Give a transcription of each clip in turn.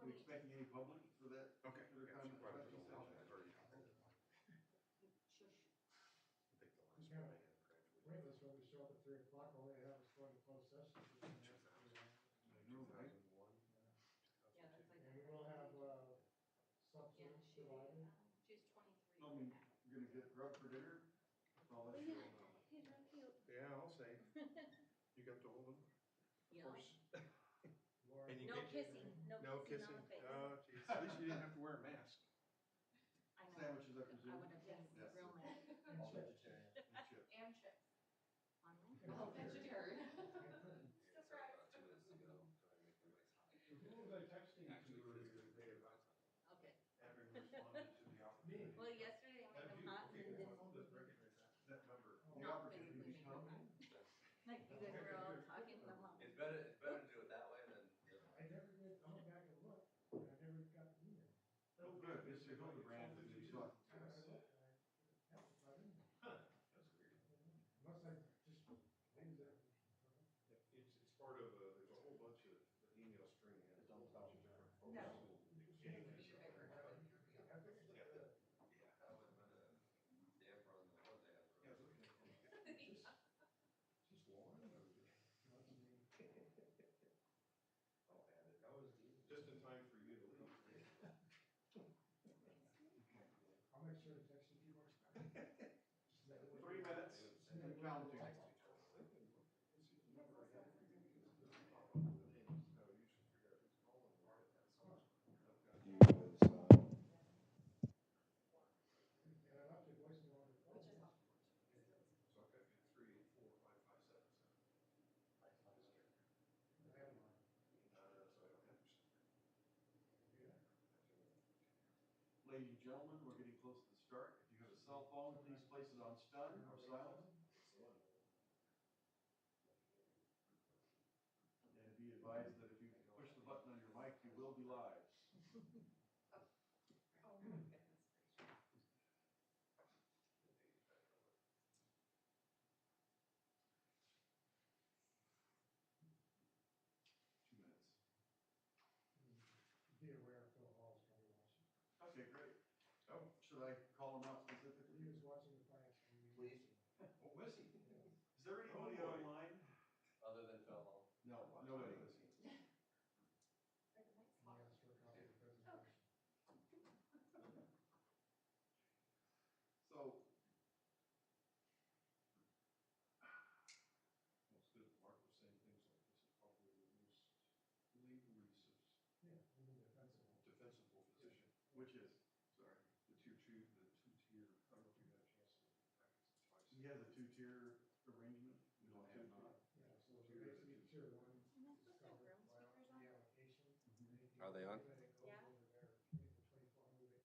we expecting any public for that Okay. particular Yeah, time? she brought it to the hall. I've already covered it. Shush. I think the last Yeah. one I had graduated. Pointless when we show up at 3 o'clock, all they have is going to closed session. I know, right? 2001, Yeah, that's like. And we will have, Yeah, substance she, provided. she's 23. Oh, we gonna get grub for dinner? I'll let you know. He's real cute. Yeah, I'll say. You got to hold them? Of Yeah. course. Laura- And you No get- kissing, No kissing? on the face. Oh, geez. At least you didn't have to wear a mask. I know. Sandwiches, I I presume? would have been Yes. real mad. And All chips. vegetarian. And chips. And chips. On me? Oh, vegetarian. Surprise. About 2 minutes ago, trying to make my voice hot. Who was I texting Actually, to earlier physically today very about hot. Okay. having responded to the opportunity? Well, yesterday I made them hot and then Okay, didn't. my phone doesn't recognize that number. The No, opportunity physically to make them come. hot. Like you guys were all talking in the mouth. It's better to do it that way than the other way. I never did, I went back and looked, and I never got the email. Oh, good, Mr. Hildebrand is talking to us. And I looked, and yeah, it's not in there. That's weird. Unless I just leave that. It's part of, there's a whole bunch of email string. And a whole bunch of different folks. No. Yeah. I would put a damper on the one they have. Yeah, look at it. Just lawn. I'll add it. That was the. Just in time for you to leave. I'll make sure to text you if you want. 3 minutes and counting. And I left your voicemail on the phone. Which is helpful. So I've got 3, 4, 5, 5, 7, 7. I have mine. So I don't have your stuff. Yeah. Ladies and gentlemen, we're getting close to the start. If you have a cell phone, please place it on stun or silent. And be advised that if you push the button on your mic, you will be live. Oh my goodness gracious. 2 minutes. Be aware Phil Hall's probably watching. Okay, great. Oh, Should I call him out specifically? He was watching the finance committee. Please. what was he? Is there anybody Oh, boy. online? Other than Phil Hall. No, nobody. Like a nice He hot. asked for a copy of the presentation. So, Well, it's good. Mark was saying things like this is probably the most laborious Yeah, in the defensible. defensible position. which is, sorry, The two-tier, I don't know if you got a chance to look at the packets twice. he has a 2-tier arrangement. We don't have not. Yeah, so basically tier 1 Am I is supposed to have covered room by speakers on? the allocation. Are they on? Anything that goes Yeah. over there, the 2400,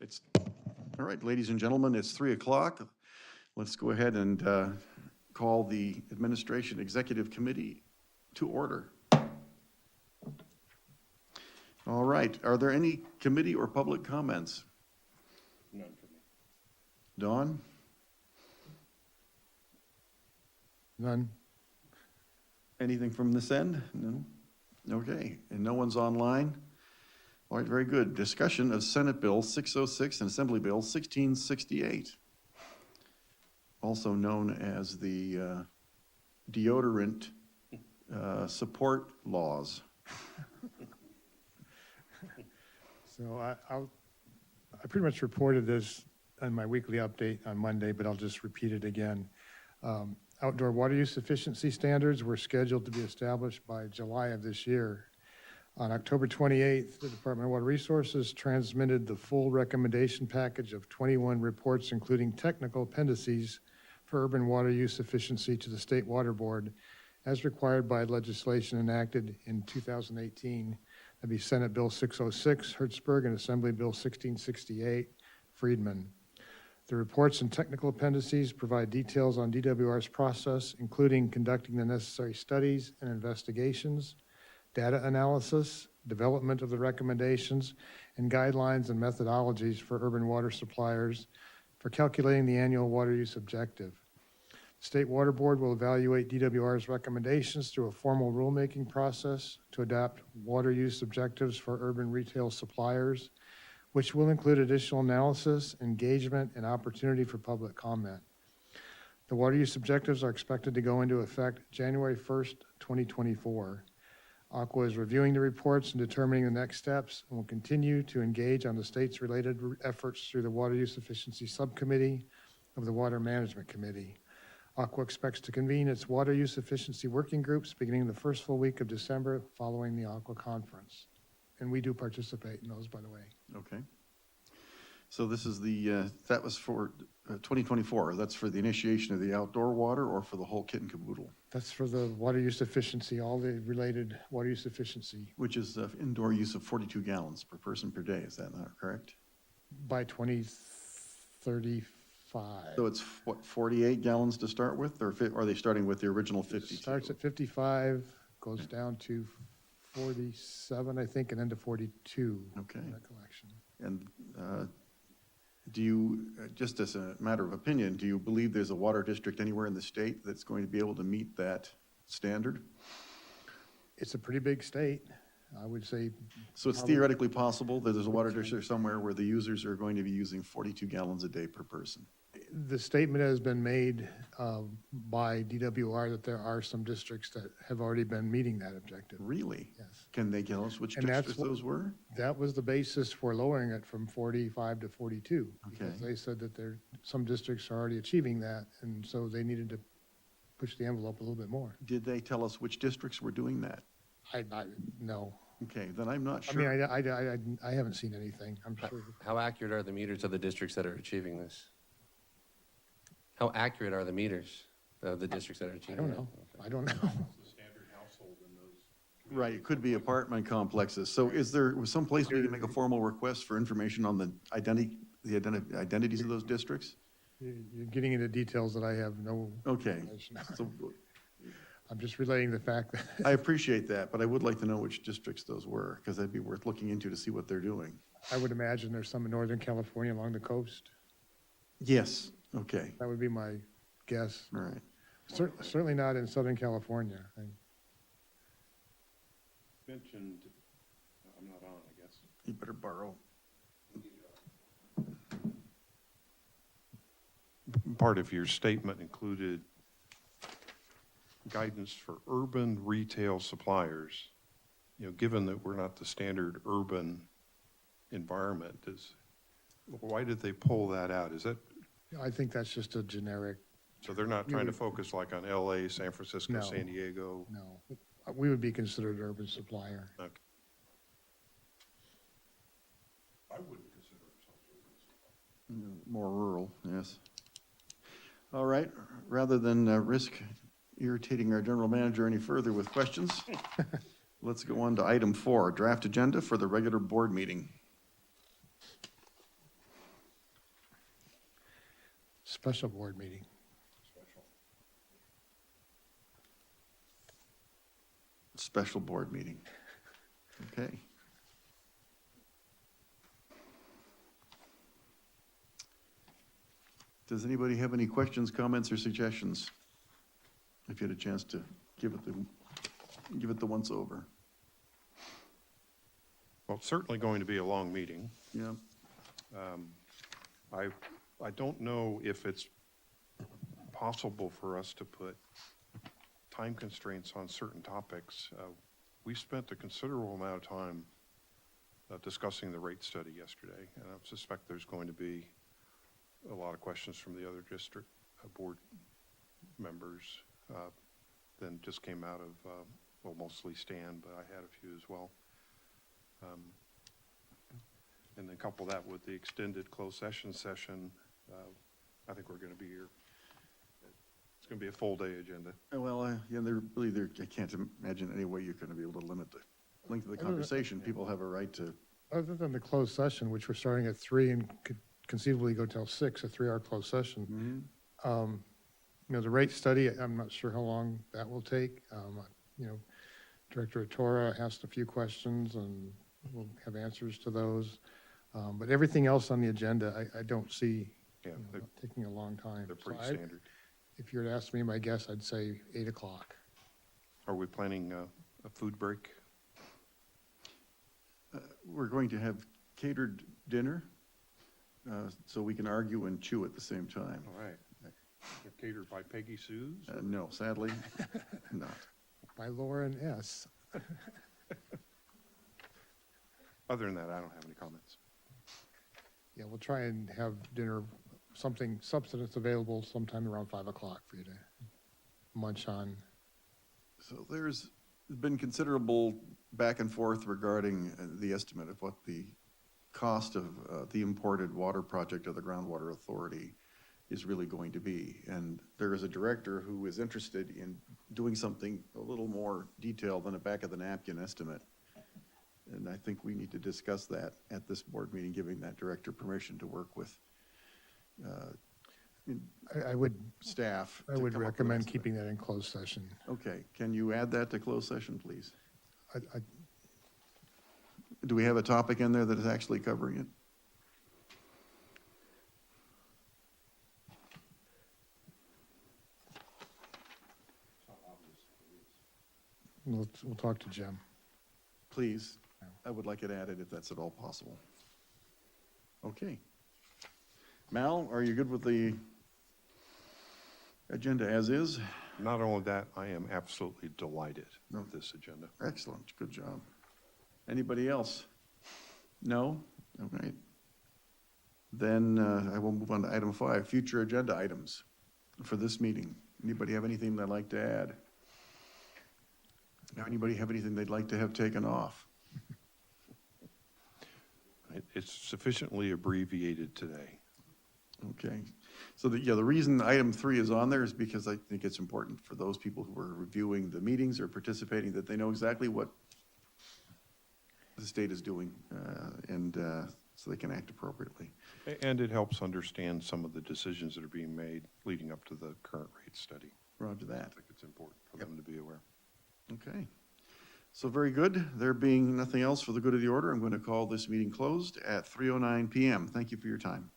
It's, all right, ladies and gentlemen, it's 3 o'clock. Let's go ahead and call the Administration Executive Committee to order. All right, are there any committee or public comments? None for me. Dawn? None. Anything from this end? No? Okay, and no one's online? All right, very good. Discussion of Senate Bill 606 and Assembly Bill 1668, also known as the deodorant support laws. So I pretty much reported this on my weekly update on Monday, but I'll just repeat it again. I Outdoor water use efficiency standards were scheduled to be established by July of this year. On October 28th, the Department of Water Resources transmitted the full recommendation package of 21 reports, including technical appendices for urban water use efficiency to the State Water Board, as required by legislation enacted in 2018. That'd be Senate Bill 606, Hertzberg, and Assembly Bill 1668, Friedman. The reports and technical appendices provide details on DWR's process, including conducting the necessary studies and investigations, data analysis, development of the recommendations, and guidelines and methodologies for urban water suppliers for calculating the annual water use objective. The State Water Board will evaluate DWR's recommendations through a formal rulemaking process to adopt water use objectives for urban retail suppliers, which will include additional analysis, engagement, and opportunity for public comment. The water use objectives are expected to go into effect January 1st, 2024. Aqua is reviewing the reports and determining the next steps and will continue to engage on the state's related efforts through the Water Use Efficiency Subcommittee of the Water Management Committee. Aqua expects to convene its water use efficiency working groups beginning the first full week of December following the Aqua conference. And we do participate in those, by the way. Okay. So this is that was for 2024. That's for the initiation of the outdoor water or for the whole kit and caboodle? That's for the water use efficiency, all the related water use efficiency Which is indoor use of 42 gallons per person per day. Is that not correct? by 2035. So it's what, 48 gallons to start with, or are they starting with the original It 52? starts at 55, goes down to 47, I think, and then to 42. Okay. Recollection. And do you, just as a matter of opinion, do you believe there's a water district anywhere in the state that's going to be able to meet that standard? It's a pretty big state, I would say. So it's theoretically possible that there's a water district somewhere where the users are going to be using 42 gallons a day per person? The statement has been made by DWR that there are some districts that have already been meeting that objective. Really? Yes. Can they tell us which And that's districts what- those were? That was the basis for lowering it from 45 to 42. Because Okay. they said that some districts are already achieving that, and so they needed to push the envelope a little bit more. Did they tell us which districts were doing that? No. Okay, then I'm not I sure. mean, I haven't seen anything, I'm sure. How accurate are the meters of the districts that are achieving this? How accurate are the meters of the districts that are I achieving don't it? know. I don't know. The standard household in those. Right, it could be apartment complexes. So is there some place we can make a formal request for information on the identities of those districts? You're getting into details that I have no Okay, information on. so I'm just relaying the fact that, I appreciate that, but I would like to know which districts those were, because that'd be worth looking into to see what they're doing. I would imagine there's some in Northern California along the coast. Yes, okay, That would be my guess. all right. Certainly not in Southern California. Mentioned, I'm not on, I guess. You better borrow. Part of your statement included guidance for urban retail suppliers. You know, given that we're not the standard urban environment, why did they pull that out? Is that, I think that's just a generic, so they're not trying to focus like on LA, San Francisco, No. San Diego? no. We would be considered an urban supplier. Okay. I wouldn't consider ourselves urban. More rural, yes. All right, rather than risk irritating our general manager any further with questions, let's go on to item 4, draft agenda for the regular board meeting. Special board meeting. Special board meeting. Okay. Does anybody have any questions, comments, or suggestions? If you had a chance to give it the once over. Well, it's certainly going to be a long meeting. Yeah, I don't know if it's possible for us to put time constraints on certain topics. We spent a considerable amount of time discussing the rate study yesterday, and I suspect there's going to be a lot of questions from the other district board members than just came out of, well, mostly Stan, but I had a few as well. And then couple that with the extended closed session, I think we're going to be here. It's going to be a full day agenda. Well, yeah, I can't imagine any way you're going to be able to limit the length of the conversation. People have a right to, Other than the closed session, which we're starting at 3 and could conceivably go till 6, a 3-hour closed session. The rate study, I'm not sure how long that will take. Director Atora asked a few questions and we'll have answers to those. But everything else on the agenda, I don't see Yeah, taking a long time. they're So pretty standard. If you were to ask me my guess, I'd say 8 o'clock. Are we planning a food break? we're going to have catered dinner, so we can argue and chew at the same time. All right. They're catered by Peggy Sue's? No, sadly, not. By Lauren S. Other than that, I don't have any comments. Yeah, we'll try and have dinner, something, substance available sometime around 5 o'clock for you to munch on. So there's been considerable back and forth regarding the estimate of what the cost of the imported water project of the Groundwater Authority is really going to be. And there is a director who is interested in doing something a little more detailed than a back of the napkin estimate. And I think we need to discuss that at this board meeting, giving that director permission to work with I would staff. I to would come up with an recommend estimate. keeping that in closed session. Okay, can you add that to closed session, please? I- Do we have a topic in there that is actually covering it? We'll talk to Jim. Please, I would like it added if that's at all possible. Okay. Mal, are you good with the agenda as is? Not only that, I am absolutely delighted with this agenda. Excellent, good job. Anybody else? No? All right. Then I will move on to item 5, future agenda items for this meeting. Anybody have anything they'd like to add? Anybody have anything they'd like to have taken off? It's sufficiently abbreviated today. Okay, so the reason item 3 is on there is because I think it's important for those people who are reviewing the meetings or participating that they know exactly what the state is doing, and so they can act appropriately. And it helps understand some of the decisions that are being made leading up to the current rate study. Roger that. I think it's important for them to be aware. Okay, so very good. There being nothing else for the good of the order, I'm going to call this meeting closed at 3:09 PM. Thank you for your time.